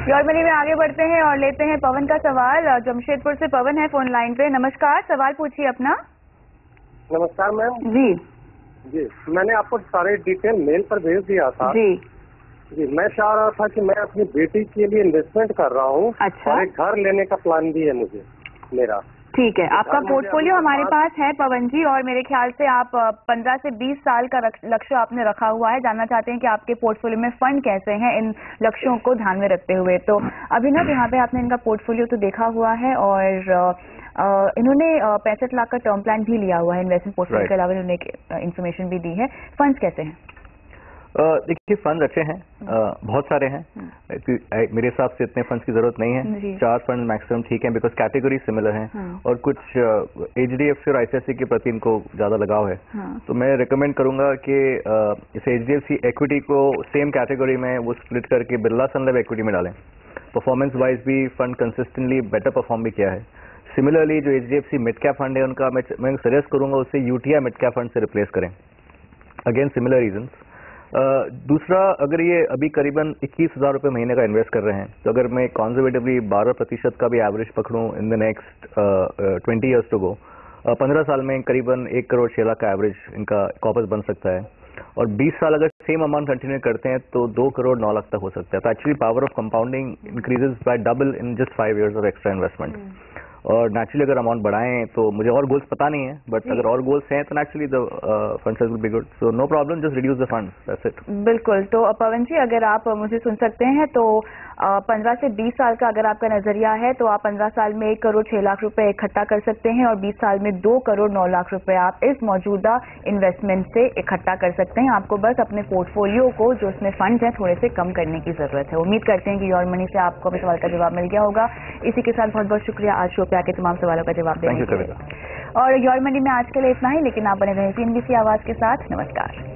Your money में आगे बढ़ते हैं और लेते हैं पवन का सवाल। जमशेदपुर से पवन है फोन लाइन पे। नमस्कार, सवाल पूछिए अपना। नमस्कार मैम। जी जी, मैंने आपको सारे डिटेल मेल पर भेज दिया था। जी जी, मैं चाह रहा था कि मैं अपनी बेटी के लिए इन्वेस्टमेंट कर रहा हूँ। अच्छा। और एक घर लेने का प्लान भी है मुझे मेरा। ठीक है, आपका पोर्टफोलियो हमारे पास है पवन जी, और मेरे ख्याल से आप 15 से 20 साल का लक्ष्य आपने रखा हुआ है। जानना चाहते हैं कि आपके पोर्टफोलियो में फंड कैसे हैं इन लक्ष्यों को ध्यान में रखते हुए। तो अभिनव, यहाँ पे आपने इनका पोर्टफोलियो तो देखा हुआ है और इन्होंने 65 लाख का टर्म प्लान भी लिया हुआ है। इन्वेस्टमेंट पोर्टफोलियो के अलावा इन्होंने इन्फॉर्मेशन भी दी है। फंड्स कैसे हैं? देखिए, फंड अच्छे हैं, बहुत सारे हैं। मेरे हिसाब से इतने फंड्स की जरूरत नहीं है। 4 फंड मैक्सिमम ठीक है, बिकॉज कैटेगरी सिमिलर हैं और कुछ HDFC और ICICI के प्रति इनको ज्यादा लगाव है। तो मैं रिकमेंड करूंगा कि इस HDFC इक्विटी को सेम कैटेगरी में वो स्प्लिट करके बिरला सन लाइफ इक्विटी में डालें। परफॉर्मेंस वाइज भी फंड कंसिस्टेंटली बेटर परफॉर्म भी किया है। सिमिलरली जो HDFC मिड कैप फंड है उनका मैं सजेस्ट करूंगा उससे UTI मिड कैप फंड से रिप्लेस करें। Again similar reasons. दूसरा, अगर ये अभी करीबन 21,000 रुपये महीने का इन्वेस्ट कर रहे हैं, तो अगर मैं कंजर्वेटिवली 12% का भी एवरेज पकड़ूं in the next 20 years to go, 15 साल में करीबन 1 करोड़ 6 लाख का एवरेज इनका कॉपस बन सकता है। और 20 साल अगर सेम अमाउंट कंटिन्यू करते हैं तो 2 करोड़ 9 लाख तक हो सकता है। तो actually power of compounding increases by double in just 5 years of extra investment. और नेचुरली अगर अमाउंट बढ़ाएं तो मुझे और गोल्स पता नहीं है, बट अगर और गोल्स हैं तो naturally the funds will be good. So no problem, just reduce the funds, that's it. बिल्कुल। तो पवन जी, अगर आप मुझे सुन सकते हैं तो 15 से 20 साल का अगर आपका नजरिया है तो आप 15 साल में 1 करोड़ 6 लाख रुपए इकट्ठा कर सकते हैं और 20 साल में 2 करोड़ 9 लाख रुपए आप इस मौजूदा इन्वेस्टमेंट से इकट्ठा कर सकते हैं। आपको बस अपने पोर्टफोलियो को जो उसमें फंड है थोड़े से कम करने की जरूरत है। उम्मीद करते हैं कि योर मनी से आपको अपने सवाल का जवाब मिल गया होगा। इसी के साथ बहुत बहुत शुक्रिया आज शो पे आके तमाम सवालों का जवाब देने के लिए। और योर मनी में आज के लिए इतना ही, लेकिन आप बने रहें CNBC आवाज के साथ। नमस्कार।